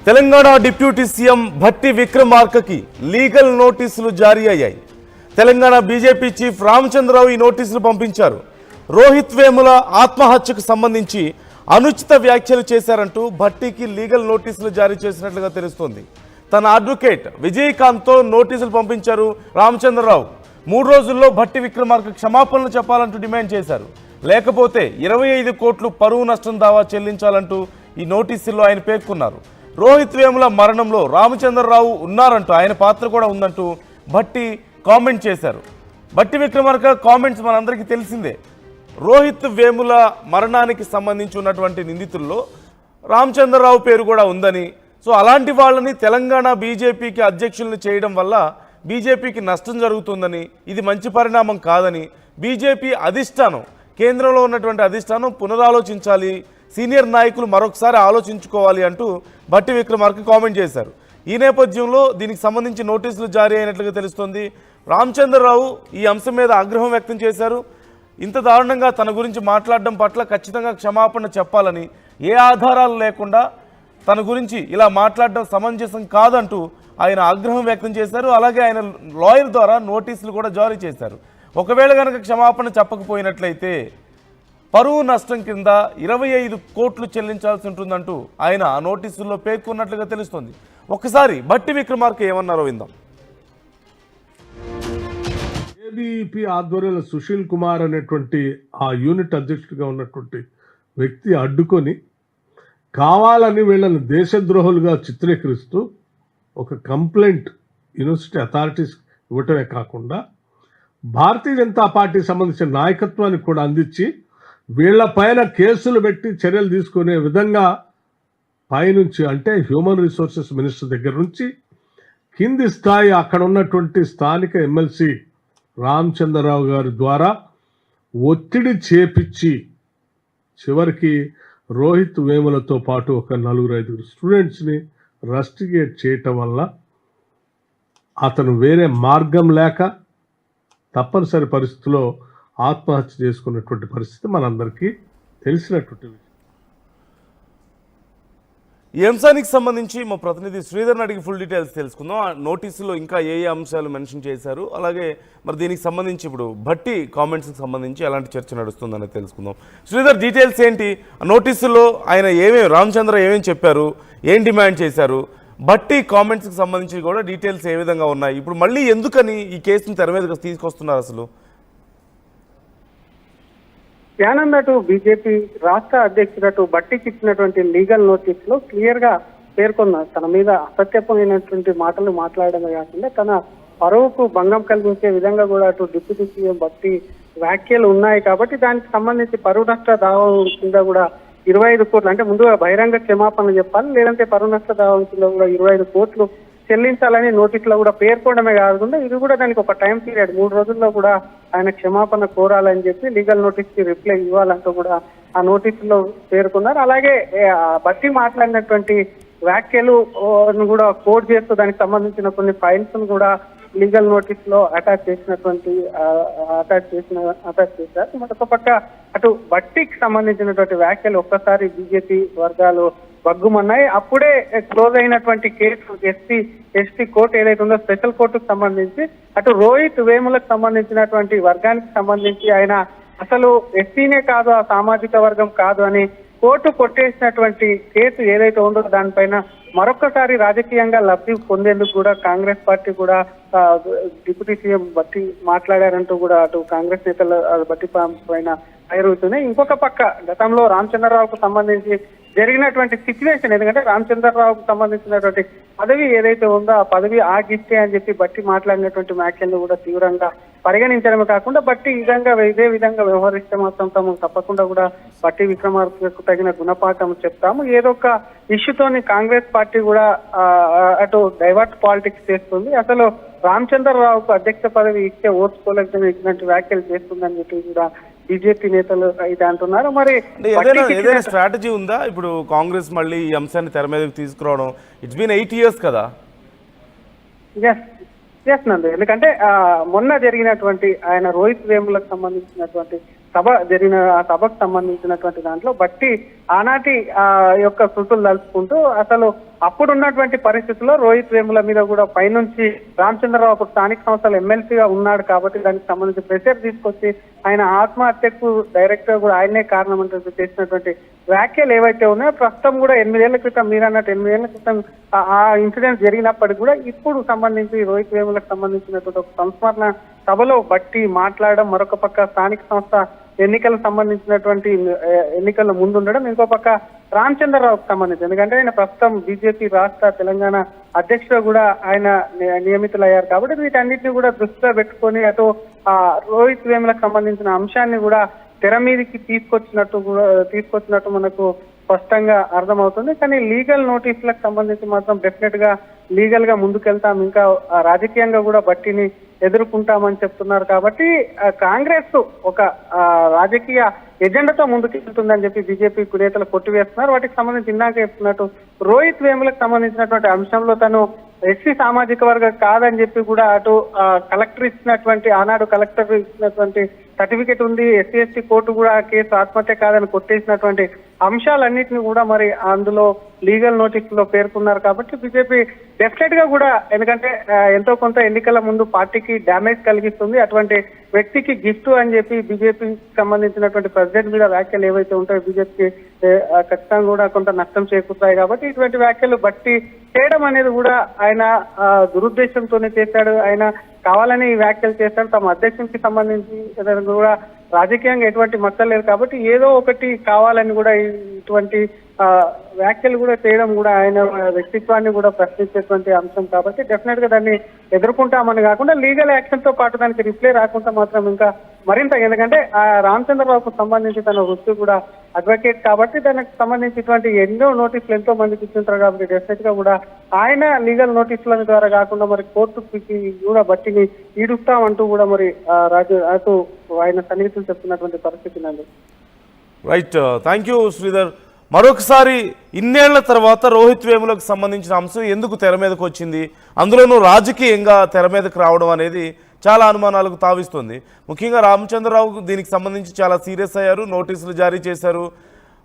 Telangana deputy CM Bhatti విక్రమార్కకి legal నోటీసులు జారీ అయ్యాయి. తెలంగాణ బీజేపీ చీఫ్ రామచంద్రరావు ఈ నోటీసులు పంపించారు. రోహిత్ వేముల ఆత్మహత్యకు సంబంధించి అనుచిత వ్యాఖ్యలు చేశారంటూ భట్టికి లీగల్ నోటీసులు జారీ చేసినట్లుగా తెలుస్తోంది. తన అడ్వకేట్ విజయకాంత్తో నోటీసులు పంపించారు రామచంద్రరావు. 3 రోజుల్లో భట్టి విక్రమార్క క్షమాపణలు చెప్పాలంటూ డిమాండ్ చేశారు. లేకపోతే 25 కోట్లు పరువు నష్టం దావా చెల్లించాలంటూ ఈ నోటీసుల్లో ఆయన పేర్కొన్నారు. రోహిత్ వేముల మరణంలో రామచంద్రరావు ఉన్నారంటూ, ఆయన పాత్ర కూడా ఉందంటూ భట్టి కామెంట్ చేశారు. భట్టి విక్రమార్క కామెంట్స్ మనందరికీ తెలిసిందే. రోహిత్ వేముల మరణానికి సంబంధించి ఉన్నటువంటి నిందితుల్లో రామచంద్రరావు పేరు కూడా ఉందని, సో అలాంటి వాళ్ళని తెలంగాణ బీజేపీకి అధ్యక్షులను చేయడం వల్ల బీజేపీకి నష్టం జరుగుతుందని, ఇది మంచి పరిణామం కాదని బీజేపీ అధిష్టానం, కేంద్రంలో ఉన్నటువంటి అధిష్టానం పునరాలోచించాలి, సీనియర్ నాయకులు మరొకసారి ఆలోచించుకోవాలి అంటూ భట్టి విక్రమార్క కామెంట్ చేశారు. ఈ నేపథ్యంలో దీనికి సంబంధించి నోటీసులు జారీ అయినట్లుగా తెలుస్తోంది. రామచంద్రరావు ఈ అంశం మీద ఆగ్రహం వ్యక్తం చేశారు. ఇంత దారుణంగా తన గురించి మాట్లాడడం పట్ల ఖచ్చితంగా క్షమాపణ చెప్పాలని, ఏ ఆధారాలు లేకుండా తన గురించి ఇలా మాట్లాడడం సమంజసం కాదంటూ ఆయన ఆగ్రహం వ్యక్తం చేశారు. అలాగే ఆయన లాయర్ ద్వారా నోటీసులు కూడా జారీ చేశారు. ఒకవేళ కనుక క్షమాపణ చెప్పకపోయినట్లయితే పరువు నష్టం కింద 25 కోట్లు చెల్లించాల్సి ఉంటుందంటూ ఆయన ఆ నోటీసుల్లో పేర్కొన్నట్లుగా తెలుస్తోంది. ఒకసారి భట్టి విక్రమార్క ఏమన్నారో విందాం. ఏబీపీ ఆధ్వర్యంలో సుశీల్ కుమార్ అనేటువంటి ఆ యూనిట్ అధ్యక్షుడిగా ఉన్నటువంటి వ్యక్తి అడ్డుకొని కావాలని వీళ్ళని దేశద్రోహులుగా చిత్రీకరిస్తూ ఒక కంప్లైంట్ యూనివర్సిటీ అథారిటీస్ ఇవ్వటమే కాకుండా భారతీయ జనతా పార్టీకి సంబంధించిన నాయకత్వానికి కూడా అందించి వీళ్ళ పైన కేసులు పెట్టి చర్యలు తీసుకునే విధంగా పైనుంచి, అంటే హ్యూమన్ రిసోర్సెస్ మినిస్టర్ దగ్గర నుంచి కింది స్థాయి అక్కడ ఉన్నటువంటి స్థానిక ఎమ్మెల్సీ రామచంద్రరావు గారి ద్వారా ఒత్తిడి చేపించి చివరికి రోహిత్ వేములతో పాటు ఒక 4-5 స్టూడెంట్స్ని రస్టిగేట్ చేయటం వల్ల అతను వేరే మార్గం లేక తప్పనిసరి పరిస్థితిలో ఆత్మహత్య చేసుకున్నటువంటి పరిస్థితి మనందరికీ తెలిసినటువంటి. ఈ అంశానికి సంబంధించి మా ప్రతినిధి శ్రీధర్ని అడిగి ఫుల్ డీటెయిల్స్ తెలుసుకుందాం. ఆ నోటీసులో ఇంకా ఏ అంశాలు మెన్షన్ చేశారు, అలాగే మరి దీనికి సంబంధించి ఇప్పుడు భట్టి కామెంట్స్కి సంబంధించి ఎలాంటి చర్చ నడుస్తుందని తెలుసుకుందాం. శ్రీధర్, డీటెయిల్స్ ఏంటి? నోటీసులో ఆయన రామచంద్ర ఏమేమి చెప్పారు, ఏం డిమాండ్ చేశారు, భట్టి కామెంట్స్కి సంబంధించి కూడా డీటెయిల్స్ ఏ విధంగా ఉన్నాయి, ఇప్పుడు మళ్ళీ ఎందుకని ఈ కేసును తెర మీదకి తీసుకొస్తున్నారు అసలు? యానందటు బీజేపీ రాష్ట్ర అధ్యక్షుడు భట్టికి ఇచ్చినటువంటి లీగల్ నోటీస్ లో క్లియర్ గా పేర్కొన్నారు. తన మీద అసత్యమైనటువంటి మాటలు మాట్లాడడమే కాకుండా తన పరువుకు భంగం కలిగించే విధంగా కూడా అటు డిప్యూటీ సీఎం భట్టి వ్యాఖ్యలు ఉన్నాయి. కాబట్టి దానికి సంబంధించి పరువు నష్ట దావా కింద కూడా 25 కోట్లు, అంటే ముందుగా బహిరంగ క్షమాపణ చెప్పాలి, లేదంటే పరువు నష్ట దావా కింద కూడా 25 కోట్లు చెల్లించాలని నోటీసులో కూడా పేర్కొనడమే కాకుండా ఇది కూడా దానికి ఒక టైం పీరియడ్ 3 రోజుల్లో కూడా ఆయన క్షమాపణ కోరాలని చెప్పి లీగల్ నోటీస్ కి రిప్లై ఇవ్వాలంటూ కూడా ఆ నోటీసులో పేర్కొన్నారు. అలాగే బట్టి మాట్లాడినటువంటి వ్యాఖ్యలు కూడా కోడ్ చేస్తూ దానికి సంబంధించిన కొన్ని ఫైల్స్ కూడా లీగల్ నోటీస్ లో అటాచ్ చేశారు. మరొక పక్క అటు బట్టికి సంబంధించినటువంటి వ్యాఖ్యలు ఒక్కసారి బీజేపీ వర్గాలు బగ్గుమన్నాయి. అప్పుడే క్లోజ్ అయినటువంటి కేసు ఎస్టీ కోర్టు ఏదైతే ఉందో స్పెషల్ కోర్టుకు సంబంధించి అటు రోహిత్ వేములకు సంబంధించినటువంటి వర్గానికి సంబంధించి ఆయన అసలు ఎస్టీనే కాదు, ఆ సామాజిక వర్గం కాదు అని కోర్టు కొట్టేసినటువంటి కేసు ఏదైతే ఉందో దానిపైన మరొకసారి రాజకీయంగా లబ్ధి పొందేందుకు కూడా కాంగ్రెస్ పార్టీ కూడా డిప్యూటీ సీఎం బట్టి మాట్లాడారంటూ కూడా అటు కాంగ్రెస్ నేతల బట్టి పైన ఎరుగుతున్నాయి. ఇంకొక పక్క గతంలో రామచంద్రరావుకు సంబంధించి జరిగినటువంటి సిచ్యువేషన్, ఎందుకంటే రామచంద్రరావుకు సంబంధించినటువంటి పదవి ఏదైతే ఉందో ఆ పదవి ఆగిస్తే అని చెప్పి బట్టి మాట్లాడినటువంటి వ్యాఖ్యలను కూడా తీవ్రంగా పరిగణించడమే కాకుండా బట్టి ఇదే విధంగా వ్యవహరిస్తే మాత్రం తాము తప్పకుండా కూడా బట్టి విక్రమార్కకు తగిన గుణపాఠం చెప్తాము. ఏదో ఒక ఇష్యూతోని కాంగ్రెస్ పార్టీ కూడా అటు డైవర్ట్ పాలిటిక్స్ చేస్తుంది, అసలు రామచంద్రరావుకు అధ్యక్ష పదవి ఇచ్చే ఓర్చుకోలేకపోయిన ఇటువంటి వ్యాఖ్యలు చేస్తుందని చెప్పి కూడా బీజేపీ నేతలు అయితే అంటున్నారు. మరి ఏదైనా స్ట్రాటజీ ఉందా ఇప్పుడు కాంగ్రెస్ మళ్ళీ ఈ అంశాన్ని తెర మీదకి తీసుకురావడం? ఇట్స్ బీన్ 8 years కదా. ఎస్ నందు, ఎందుకంటే మొన్న జరిగినటువంటి ఆయన రోహిత్ వేములకు సంబంధించినటువంటి సభ జరిగిన ఆ సభకు సంబంధించినటువంటి దాంట్లో బట్టి ఆనాటి యొక్క శృతులు తలుచుకుంటూ అసలు అప్పుడున్నటువంటి పరిస్థితుల్లో రోహిత్ వేముల మీద కూడా పైనుంచి రామచంద్రరావు అప్పుడు స్థానిక సంస్థల ఎమ్మెల్సీగా ఉన్నాడు కాబట్టి దానికి సంబంధించి ప్రెషర్ తీసుకొచ్చి ఆయన ఆత్మహత్యకు డైరెక్ట్ గా కూడా ఆయనే కారణం అంటే చేసినటువంటి వ్యాఖ్యలు ఏవైతే ఉన్నాయో ప్రస్తుతం కూడా 8 ఏళ్ల క్రితం మీరు అన్నట్టు 8 ఏళ్ల క్రితం ఆ ఇన్సిడెంట్ జరిగినప్పటికీ కూడా ఇప్పుడు సంబంధించి రోహిత్ వేములకు సంబంధించినటువంటి ఒక సంస్మరణ సభలో బట్టి మాట్లాడడం, మరొక పక్క స్థానిక సంస్థ ఎన్నికలకు సంబంధించినటువంటి ఎన్నికల ముందు ఉండడం, ఇంకో పక్క రామచంద్రరావుకు సంబంధించి ఎందుకంటే ఆయన ప్రస్తుతం బీజేపీ రాష్ట్ర తెలంగాణ అధ్యక్షుడు కూడా ఆయన నియమితులయ్యారు కాబట్టి వీటన్నిటిని కూడా దృష్టిలో పెట్టుకొని అటు రోహిత్ వేములకు సంబంధించిన అంశాన్ని కూడా తెర మీదకి తీసుకొచ్చినట్టు మనకు స్పష్టంగా అర్థమవుతుంది. కానీ లీగల్ నోటీసులకు సంబంధించి మాత్రం డెఫినెట్ గా లీగల్ గా ముందుకెళ్తాం, ఇంకా రాజకీయంగా కూడా బట్టిని ఎదుర్కొంటామని చెప్తున్నారు. కాబట్టి కాంగ్రెస్ ఒక రాజకీయ ఎజెండాతో ముందుకెళ్తుందని చెప్పి బీజేపీ నేతలు కొట్టివేస్తున్నారు. వాటికి సంబంధించి ఇందాక చెప్తున్నట్టు రోహిత్ వేములకు సంబంధించినటువంటి అంశంలో తను ఎస్సీ సామాజిక వర్గం కాదని చెప్పి కూడా అటు కలెక్టర్ ఇచ్చినటువంటి ఆనాడు కలెక్టర్ ఇచ్చినటువంటి సర్టిఫికేట్ ఉంది, ఎస్సీ ఎస్టీ కోర్టు కూడా కేసు ఆత్మహత్య కాదని కొట్టేసినటువంటి అంశాలన్నింటినీ కూడా మరి అందులో లీగల్ నోటీసులో పేర్కొన్నారు. కాబట్టి బీజేపీ డెఫినెట్ గా కూడా ఎందుకంటే ఎంతో కొంత ఎన్నికల ముందు పార్టీకి డ్యామేజ్ కలిగిస్తుంది, అటువంటి వ్యక్తికి గిఫ్ట్ అని చెప్పి బీజేపీకి సంబంధించినటువంటి ప్రెసిడెంట్ మీద వ్యాఖ్యలు ఏవైతే ఉంటాయో బీజేపీకి ఖచ్చితంగా కూడా కొంత నష్టం చేకూరుతాయి. కాబట్టి ఇటువంటి వ్యాఖ్యలు బట్టి చేయడం అనేది కూడా ఆయన దురుద్దేశంతోనే చేశాడు, ఆయన కావాలని ఈ వ్యాఖ్యలు చేశాడు. తమ అధ్యక్షునికి సంబంధించి కూడా రాజకీయంగా ఎటువంటి మచ్చలు లేదు కాబట్టి ఏదో ఒకటి కావాలని కూడా ఇటువంటి వ్యాఖ్యలు కూడా చేయడం కూడా ఆయన వ్యక్తిత్వాన్ని కూడా ప్రశ్నించేటువంటి అంశం కాబట్టి డెఫినెట్ గా దాన్ని ఎదుర్కొంటామని కాకుండా లీగల్ యాక్షన్ తో పాటు దానికి రిప్లై రాకుండా మాత్రం ఇంకా మరింత ఎందుకంటే ఆ రామచంద్రరావుకు సంబంధించి తన వృత్తి కూడా అడ్వకేట్ కాబట్టి దానికి సంబంధించినటువంటి ఎన్నో నోటీసులు ఎంతో మందికి ఇచ్చింటారు కాబట్టి డెఫినెట్ గా కూడా ఆయన లీగల్ నోటీసుల ద్వారా కాకుండా మరి కోర్టుకి కూడా బట్టిని ఈడుస్తామంటూ కూడా మరి అటు ఆయన సన్నిహితులు చెప్తున్నటువంటి పరిస్థితి నందు. Right, thank you Sridhar. మరొకసారి ఇన్నేళ్ల తర్వాత రోహిత్ వేములకు సంబంధించిన అంశం ఎందుకు తెర మీదకు వచ్చింది, అందులోనూ రాజకీయంగా తెర మీదకు రావడం అనేది చాలా అనుమానాలకు తావిస్తుంది. ముఖ్యంగా రామచంద్రరావు దీనికి సంబంధించి చాలా సీరియస్ అయ్యారు, నోటీసులు జారీ చేశారు.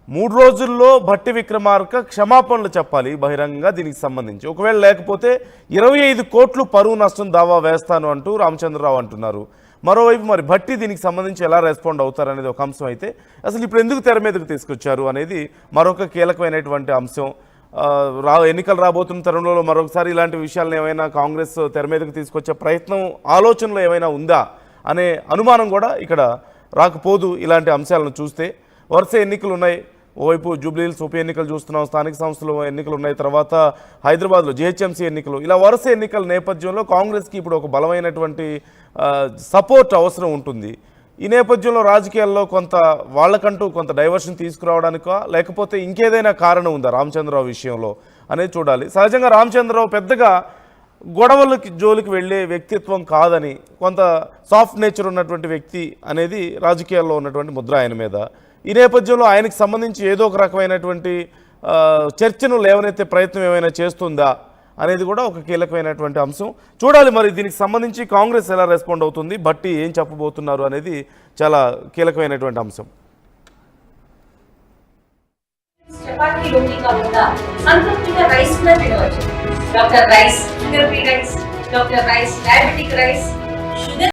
3 రోజుల్లో భట్టి విక్రమార్క క్షమాపణలు చెప్పాలి బహిరంగంగా దీనికి సంబంధించి, ఒకవేళ లేకపోతే 25 కోట్లు పరువు నష్టం దావా వేస్తాను అంటూ రామచంద్రరావు అంటున్నారు. మరోవైపు మరి భట్టి దీనికి సంబంధించి ఎలా రెస్పాండ్ అవుతారనేది ఒక అంశం అయితే అసలు ఇప్పుడు ఎందుకు తెర మీదకు తీసుకొచ్చారు అనేది మరొక కీలకమైనటువంటి అంశం. ఎన్నికలు రాబోతున్న తరుణంలో మరొకసారి ఇలాంటి విషయాలను ఏమైనా కాంగ్రెస్ తెర మీదకు తీసుకొచ్చే ప్రయత్నం ఆలోచనలో ఏమైనా ఉందా అనే అనుమానం కూడా ఇక్కడ రాకపోదు. ఇలాంటి అంశాలను చూస్తే వరుస ఎన్నికలు ఉన్నాయి, ఓవైపు జూబ్లీహిల్స్ ఉప ఎన్నికలు చూస్తున్నాం, స్థానిక సంస్థలు ఎన్నికలు ఉన్నాయి, తర్వాత హైదరాబాద్లో జిహెచ్ఎంసీ ఎన్నికలు, ఇలా వరుస ఎన్నికల నేపథ్యంలో కాంగ్రెస్కి ఇప్పుడు ఒక బలమైనటువంటి సపోర్ట్ అవసరం ఉంటుంది. ఈ నేపథ్యంలో రాజకీయాల్లో కొంత వాళ్ళకంటూ కొంత డైవర్షన్ తీసుకురావడానికా లేకపోతే ఇంకేదైనా కారణం ఉందా రామచంద్రరావు విషయంలో అనేది చూడాలి. సహజంగా రామచంద్రరావు పెద్దగా గొడవలకి జోలికి వెళ్ళే వ్యక్తిత్వం కాదని, కొంత సాఫ్ట్ నేచర్ ఉన్నటువంటి వ్యక్తి అనేది రాజకీయాల్లో ఉన్నటువంటి ముద్ర ఆయన మీద. ఈ నేపథ్యంలో ఆయనకు సంబంధించి ఏదో ఒక రకమైనటువంటి చర్చను లేవనెత్తే ప్రయత్నం ఏమైనా చేస్తుందా అనేది కూడా ఒక కీలకమైనటువంటి అంశం. చూడాలి మరి దీనికి సంబంధించి కాంగ్రెస్ ఎలా రెస్పాండ్ అవుతుంది, బట్టి ఏం చెప్పబోతున్నారు అనేది చాలా కీలకమైనటువంటి అంశం. Doctor rice, sugar free rice, doctor rice, diabetic rice,